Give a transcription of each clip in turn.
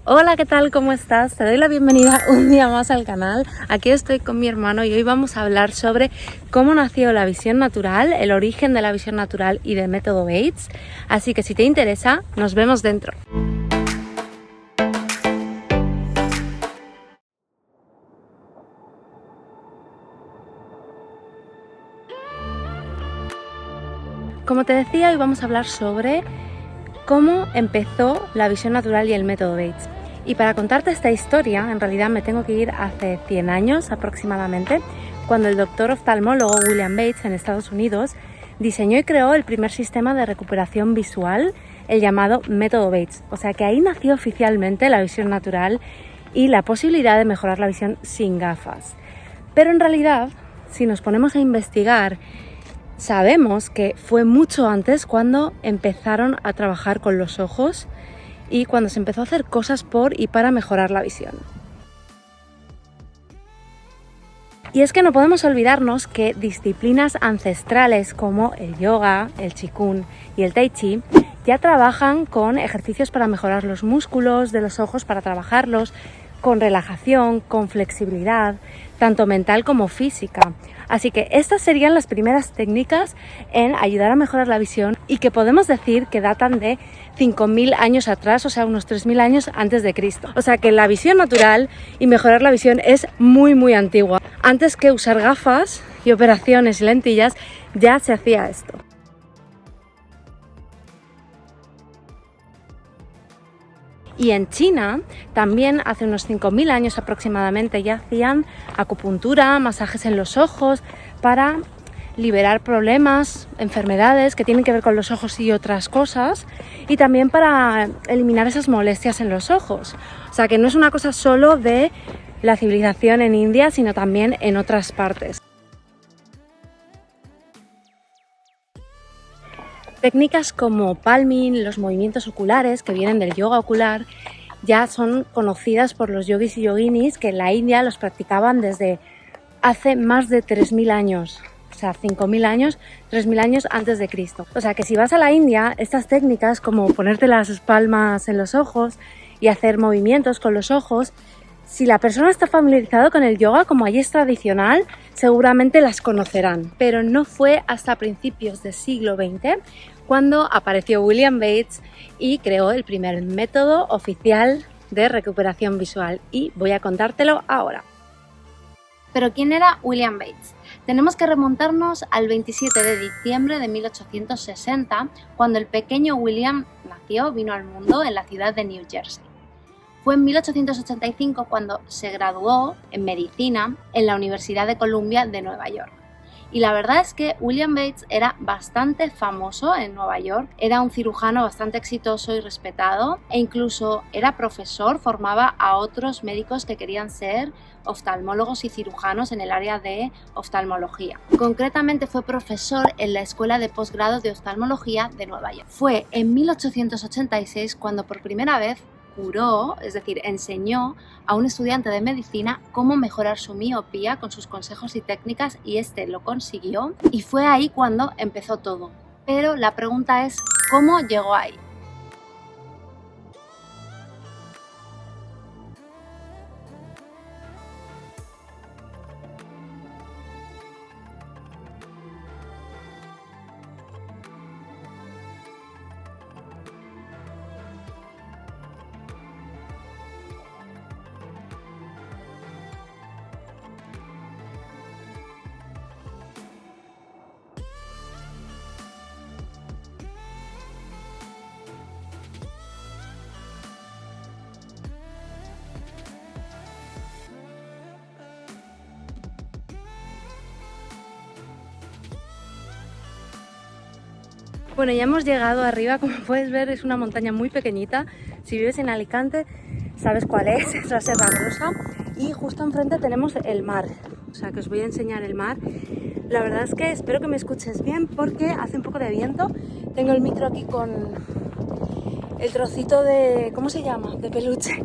Hola, ¿qué tal? ¿Cómo estás? Te doy la bienvenida un día más al canal. Aquí estoy con mi hermano y hoy vamos a hablar sobre cómo nació la visión natural, el origen de la visión natural y del método Bates. Así que si te interesa, nos vemos dentro. Como te decía, hoy vamos a hablar sobre cómo empezó la visión natural y el método Bates. Y para contarte esta historia, en realidad me tengo que ir hace 100 años aproximadamente, cuando el doctor oftalmólogo William Bates en Estados Unidos diseñó y creó el primer sistema de recuperación visual, el llamado método Bates. O sea que ahí nació oficialmente la visión natural y la posibilidad de mejorar la visión sin gafas. Pero en realidad, si nos ponemos a investigar, sabemos que fue mucho antes cuando empezaron a trabajar con los ojos y cuando se empezó a hacer cosas por y para mejorar la visión. Y es que no podemos olvidarnos que disciplinas ancestrales como el yoga, el qigong y el tai chi ya trabajan con ejercicios para mejorar los músculos de los ojos, para trabajarlos con relajación, con flexibilidad, tanto mental como física. Así que estas serían las primeras técnicas en ayudar a mejorar la visión y que podemos decir que datan de 5.000 años atrás, o sea, unos 3.000 años antes de Cristo. O sea que la visión natural y mejorar la visión es muy antigua. Antes que usar gafas y operaciones y lentillas, ya se hacía esto. Y en China, también hace unos 5.000 años aproximadamente, ya hacían acupuntura, masajes en los ojos para liberar problemas, enfermedades que tienen que ver con los ojos y otras cosas, y también para eliminar esas molestias en los ojos. O sea que no es una cosa solo de la civilización en India, sino también en otras partes. Técnicas como palming, los movimientos oculares que vienen del yoga ocular, ya son conocidas por los yogis y yoginis que en la India los practicaban desde hace más de 3.000 años. O sea, 5.000 años, 3.000 años antes de Cristo. O sea que si vas a la India, estas técnicas como ponerte las palmas en los ojos y hacer movimientos con los ojos, si la persona está familiarizada con el yoga, como allí es tradicional, seguramente las conocerán. Pero no fue hasta principios del siglo XX cuando apareció William Bates y creó el primer método oficial de recuperación visual. Y voy a contártelo ahora. ¿Pero quién era William Bates? Tenemos que remontarnos al 27 de diciembre de 1860, cuando el pequeño William vino al mundo en la ciudad de New Jersey. Fue en 1885 cuando se graduó en medicina en la Universidad de Columbia de Nueva York. Y la verdad es que William Bates era bastante famoso en Nueva York, era un cirujano bastante exitoso y respetado e incluso era profesor, formaba a otros médicos que querían ser oftalmólogos y cirujanos en el área de oftalmología. Concretamente fue profesor en la Escuela de Posgrado de Oftalmología de Nueva York. Fue en 1886 cuando por primera vez curó, es decir, enseñó a un estudiante de medicina cómo mejorar su miopía con sus consejos y técnicas, y este lo consiguió y fue ahí cuando empezó todo. Pero la pregunta es, ¿cómo llegó ahí? Bueno, ya hemos llegado arriba, como puedes ver es una montaña muy pequeñita. Si vives en Alicante sabes cuál es la Serra Rosa, y justo enfrente tenemos el mar. O sea que os voy a enseñar el mar. La verdad es que espero que me escuches bien porque hace un poco de viento. Tengo el micro aquí con el trocito de, ¿cómo se llama? De peluche,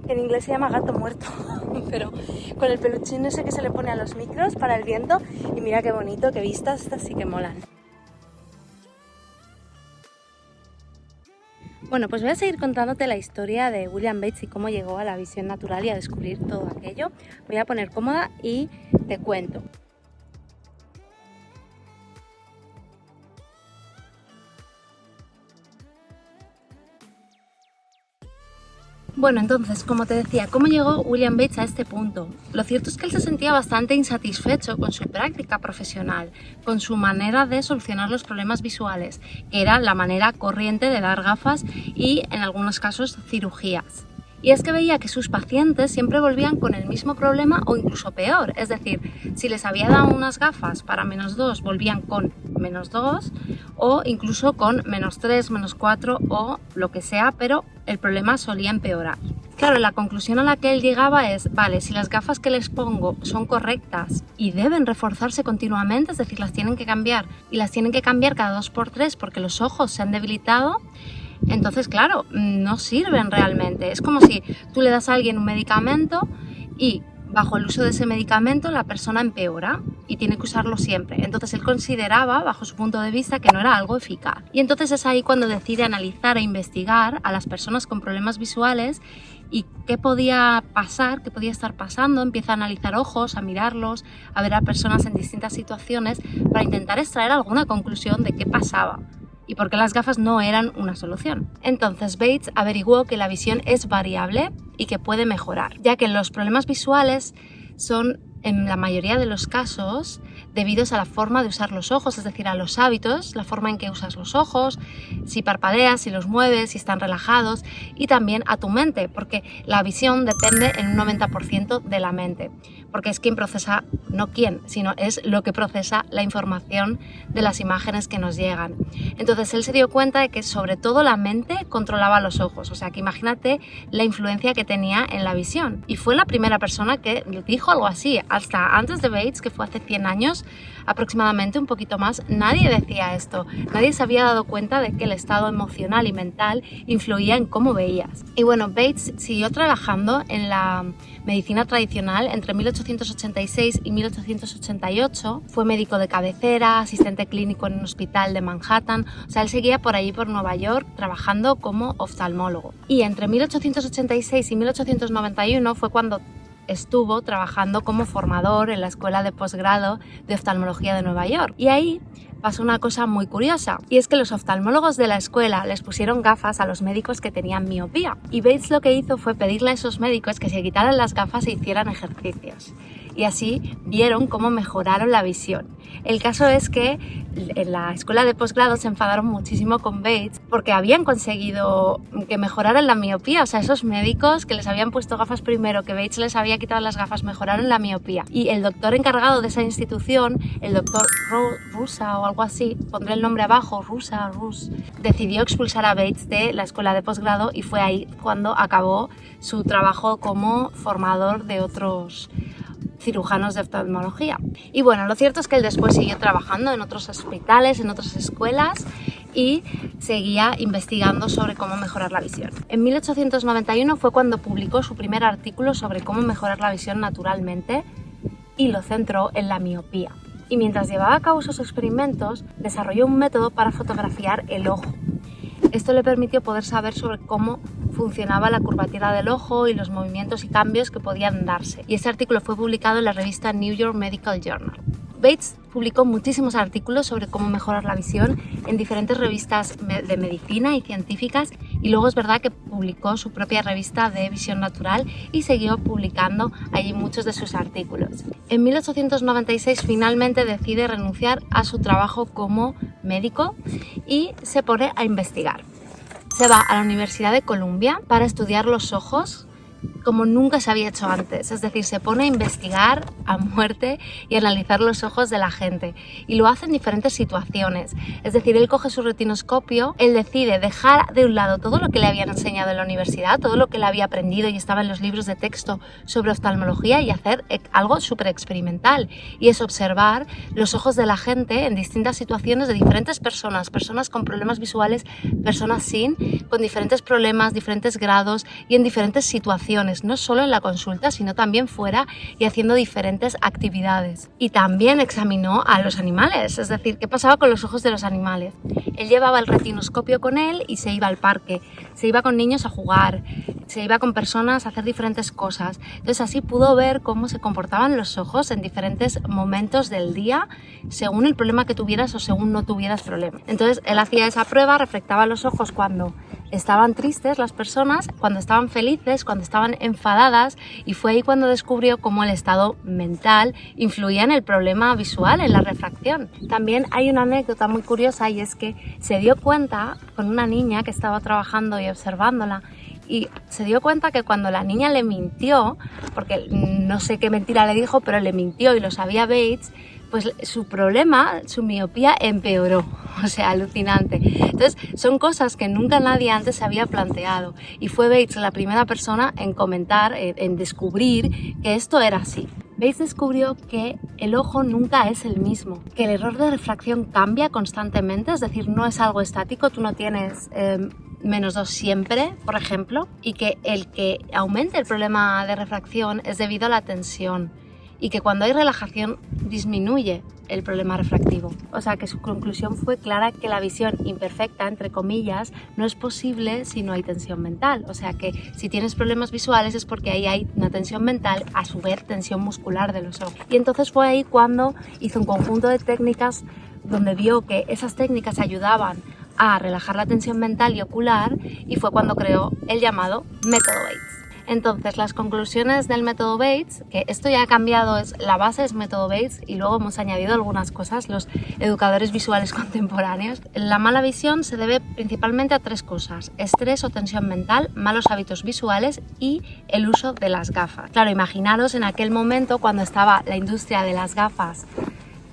que en inglés se llama gato muerto, pero con el peluchín ese que se le pone a los micros para el viento. Y mira qué bonito, qué vistas, estas sí que molan. Bueno, pues voy a seguir contándote la historia de William Bates y cómo llegó a la visión natural y a descubrir todo aquello. Voy a poner cómoda y te cuento. Bueno, entonces, como te decía, ¿cómo llegó William Bates a este punto? Lo cierto es que él se sentía bastante insatisfecho con su práctica profesional, con su manera de solucionar los problemas visuales, que era la manera corriente de dar gafas y, en algunos casos, cirugías. Y es que veía que sus pacientes siempre volvían con el mismo problema o incluso peor. Es decir, si les había dado unas gafas para -2, volvían con -2 o incluso con -3, -4 o lo que sea, pero el problema solía empeorar. Claro, la conclusión a la que él llegaba es, vale, si las gafas que les pongo son correctas y deben reforzarse continuamente, es decir, las tienen que cambiar y las tienen que cambiar cada 2 por 3 porque los ojos se han debilitado, entonces, claro, no sirven realmente. Es como si tú le das a alguien un medicamento y bajo el uso de ese medicamento la persona empeora y tiene que usarlo siempre. Entonces él consideraba, bajo su punto de vista, que no era algo eficaz. Y entonces es ahí cuando decide analizar e investigar a las personas con problemas visuales y qué podía pasar, qué podía estar pasando. Empieza a analizar ojos, a mirarlos, a ver a personas en distintas situaciones para intentar extraer alguna conclusión de qué pasaba y por qué las gafas no eran una solución. Entonces Bates averiguó que la visión es variable y que puede mejorar, ya que los problemas visuales son en la mayoría de los casos debidos a la forma de usar los ojos, es decir, a los hábitos, la forma en que usas los ojos, si parpadeas, si los mueves, si están relajados, y también a tu mente, porque la visión depende en un 90% de la mente, porque es quien procesa, no quién, sino es lo que procesa la información de las imágenes que nos llegan. Entonces él se dio cuenta de que sobre todo la mente controlaba los ojos, o sea que imagínate la influencia que tenía en la visión, y fue la primera persona que dijo algo así. Hasta antes de Bates, que fue hace 100 años aproximadamente, un poquito más, nadie decía esto. Nadie se había dado cuenta de que el estado emocional y mental influía en cómo veías. Y bueno, Bates siguió trabajando en la medicina tradicional entre 1886 y 1888. Fue médico de cabecera, asistente clínico en un hospital de Manhattan. O sea, él seguía por allí por Nueva York trabajando como oftalmólogo. Y entre 1886 y 1891 fue cuando estuvo trabajando como formador en la Escuela de Posgrado de Oftalmología de Nueva York. Y ahí pasó una cosa muy curiosa, y es que los oftalmólogos de la escuela les pusieron gafas a los médicos que tenían miopía. Y Bates lo que hizo fue pedirle a esos médicos que se quitaran las gafas e hicieran ejercicios. Y así vieron cómo mejoraron la visión. El caso es que en la escuela de posgrado se enfadaron muchísimo con Bates porque habían conseguido que mejoraran la miopía. O sea, esos médicos que les habían puesto gafas primero, que Bates les había quitado las gafas, mejoraron la miopía. Y el doctor encargado de esa institución, el doctor Rusa o algo así, pondré el nombre abajo, Rus, decidió expulsar a Bates de la escuela de posgrado, y fue ahí cuando acabó su trabajo como formador de otros cirujanos de oftalmología. Y bueno, lo cierto es que él después siguió trabajando en otros hospitales, en otras escuelas, y seguía investigando sobre cómo mejorar la visión. En 1891 fue cuando publicó su primer artículo sobre cómo mejorar la visión naturalmente, y lo centró en la miopía. Y mientras llevaba a cabo sus experimentos, desarrolló un método para fotografiar el ojo. Esto le permitió poder saber sobre cómo funcionaba la curvatura del ojo y los movimientos y cambios que podían darse. Y este artículo fue publicado en la revista New York Medical Journal. Bates publicó muchísimos artículos sobre cómo mejorar la visión en diferentes revistas de medicina y científicas, y luego es verdad que publicó su propia revista de visión natural y siguió publicando allí muchos de sus artículos. En 1896 finalmente decide renunciar a su trabajo como médico y se pone a investigar. Se va a la Universidad de Columbia para estudiar los ojos como nunca se había hecho antes, es decir, se pone a investigar a muerte y analizar los ojos de la gente, y lo hace en diferentes situaciones. Es decir, él coge su retinoscopio, él decide dejar de un lado todo lo que le habían enseñado en la universidad, todo lo que le había aprendido y estaba en los libros de texto sobre oftalmología, y hacer algo súper experimental, y es observar los ojos de la gente en distintas situaciones de diferentes personas, personas con problemas visuales, personas sin, con diferentes problemas, diferentes grados y en diferentes situaciones. relaciones, no solo en la consulta, sino también fuera y haciendo diferentes actividades. Y también examinó a los animales, es decir, qué pasaba con los ojos de los animales. Él llevaba el retinoscopio con él y se iba al parque, se iba con niños a jugar, se iba con personas a hacer diferentes cosas. Entonces así pudo ver cómo se comportaban los ojos en diferentes momentos del día, según el problema que tuvieras o según no tuvieras problema. Entonces él hacía esa prueba, reflectaba los ojos cuando estaban tristes las personas, cuando estaban felices, cuando estaban enfadadas, y fue ahí cuando descubrió cómo el estado mental influía en el problema visual, en la refracción. También hay una anécdota muy curiosa, y es que se dio cuenta con una niña que estaba trabajando y observándola, y se dio cuenta que cuando la niña le mintió, porque no sé qué mentira le dijo, pero le mintió y lo sabía Bates, pues su problema, su miopía empeoró, o sea, alucinante. Entonces son cosas que nunca nadie antes se había planteado, y fue Bates la primera persona en comentar, en descubrir que esto era así. Bates descubrió que el ojo nunca es el mismo, que el error de refracción cambia constantemente, es decir, no es algo estático, tú no tienes -2 siempre, por ejemplo, y que el que aumente el problema de refracción es debido a la tensión, y que cuando hay relajación disminuye el problema refractivo. O sea que su conclusión fue clara, que la visión imperfecta, entre comillas, no es posible si no hay tensión mental. O sea que si tienes problemas visuales es porque ahí hay una tensión mental, a su vez tensión muscular de los ojos. Y entonces fue ahí cuando hizo un conjunto de técnicas donde vio que esas técnicas ayudaban a relajar la tensión mental y ocular, y fue cuando creó el llamado método Bates. Entonces, las conclusiones del método Bates, que esto ya ha cambiado, la base es método Bates y luego hemos añadido algunas cosas, los educadores visuales contemporáneos. La mala visión se debe principalmente a 3 cosas: estrés o tensión mental, malos hábitos visuales y el uso de las gafas. Claro, imaginaros en aquel momento cuando estaba la industria de las gafas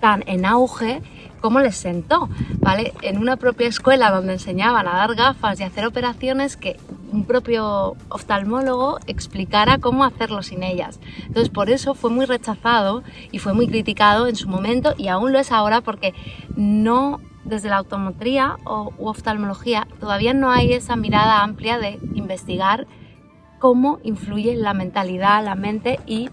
tan en auge, cómo les sentó, ¿vale? En una propia escuela donde enseñaban a dar gafas y hacer operaciones, que un propio oftalmólogo explicara cómo hacerlo sin ellas. Entonces por eso fue muy rechazado y fue muy criticado en su momento, y aún lo es ahora, porque no, desde la optometría u oftalmología todavía no hay esa mirada amplia de investigar cómo influye la mentalidad, la mente y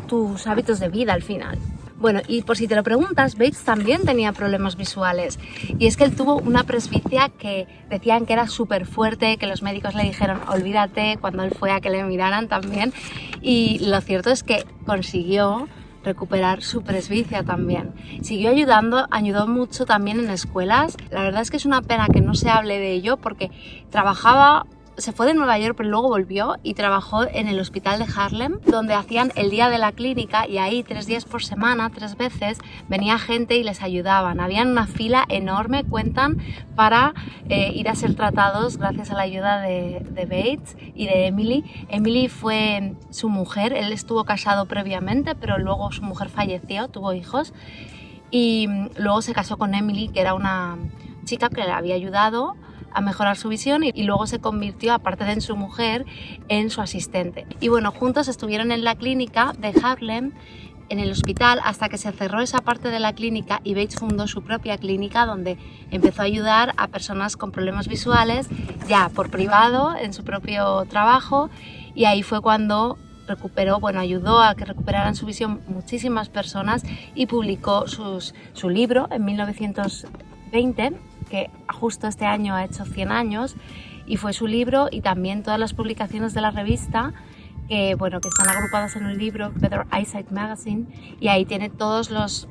tus hábitos de vida al final. Bueno, y por si te lo preguntas, Bates también tenía problemas visuales, y es que él tuvo una presbicia que decían que era súper fuerte, que los médicos le dijeron olvídate cuando él fue a que le miraran también, y lo cierto es que consiguió recuperar su presbicia también. Siguió ayudando, ayudó mucho también en escuelas. La verdad es que es una pena que no se hable de ello, porque se fue de Nueva York, pero luego volvió y trabajó en el hospital de Harlem, donde hacían el día de la clínica, y ahí 3 días por semana, 3 veces, venía gente y les ayudaban. Habían una fila enorme, cuentan, para ir a ser tratados gracias a la ayuda de Bates y de Emily. Emily fue su mujer, él estuvo casado previamente, pero luego su mujer falleció, tuvo hijos, y luego se casó con Emily, que era una chica que le había ayudado a mejorar su visión, y luego se convirtió, aparte de en su mujer, en su asistente. Y bueno, juntos estuvieron en la clínica de Harlem, en el hospital, hasta que se cerró esa parte de la clínica y Bates fundó su propia clínica, donde empezó a ayudar a personas con problemas visuales, ya por privado, en su propio trabajo, y ahí fue cuando ayudó a que recuperaran su visión muchísimas personas, y publicó su libro en 1920, que justo este año ha hecho 100 años, y fue su libro, y también todas las publicaciones de la revista que están agrupadas en un libro, Better Eyesight Magazine, y ahí tiene todos los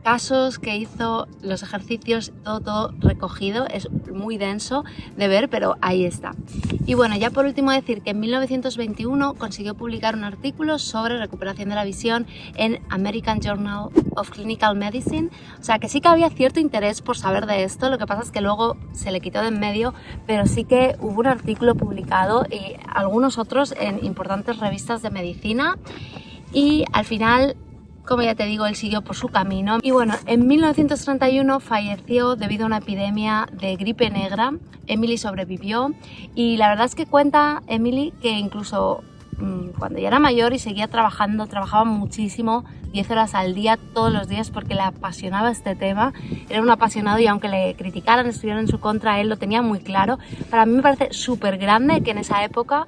casos que hizo, los ejercicios, todo recogido. Es muy denso de ver, pero ahí está. Y bueno, ya por último decir que en 1921 consiguió publicar un artículo sobre recuperación de la visión en American Journal of Clinical Medicine. O sea que sí que había cierto interés por saber de esto, lo que pasa es que luego se le quitó de en medio, pero sí que hubo un artículo publicado y algunos otros en importantes revistas de medicina, y al final, como ya te digo, él siguió por su camino. Y bueno, en 1931 falleció debido a una epidemia de gripe negra. Emily sobrevivió, y la verdad es que cuenta Emily que incluso cuando ya era mayor y seguía trabajando, trabajaba muchísimo, 10 horas al día, todos los días, porque le apasionaba este tema. Era un apasionado, y aunque le criticaran, estuvieran en su contra, él lo tenía muy claro. Para mí me parece súper grande que en esa época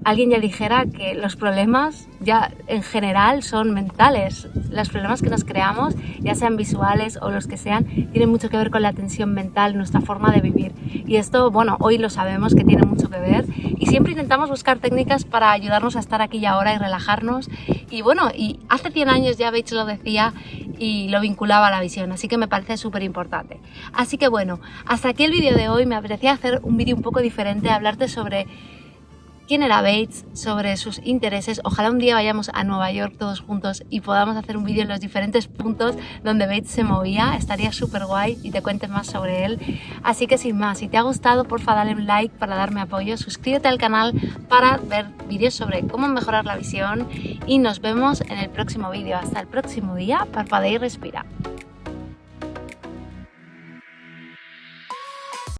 alguien ya dijera que los problemas ya en general son mentales. Los problemas que nos creamos, ya sean visuales o los que sean, tienen mucho que ver con la tensión mental, nuestra forma de vivir. Y esto, bueno, hoy lo sabemos que tiene mucho que ver y siempre intentamos buscar técnicas para ayudarnos a estar aquí y ahora y relajarnos. Y bueno, y hace 100 años ya Bates lo decía y lo vinculaba a la visión, así que me parece súper importante. Así que bueno, hasta aquí el vídeo de hoy. Me apetecía hacer un vídeo un poco diferente, hablarte sobre quién era Bates, sobre sus intereses. Ojalá un día vayamos a Nueva York todos juntos y podamos hacer un vídeo en los diferentes puntos donde Bates se movía. Estaría súper guay y te cuente más sobre él. Así que sin más, si te ha gustado, porfa dale un like para darme apoyo, suscríbete al canal para ver vídeos sobre cómo mejorar la visión y nos vemos en el próximo vídeo. Hasta el próximo día, parpadea y respira.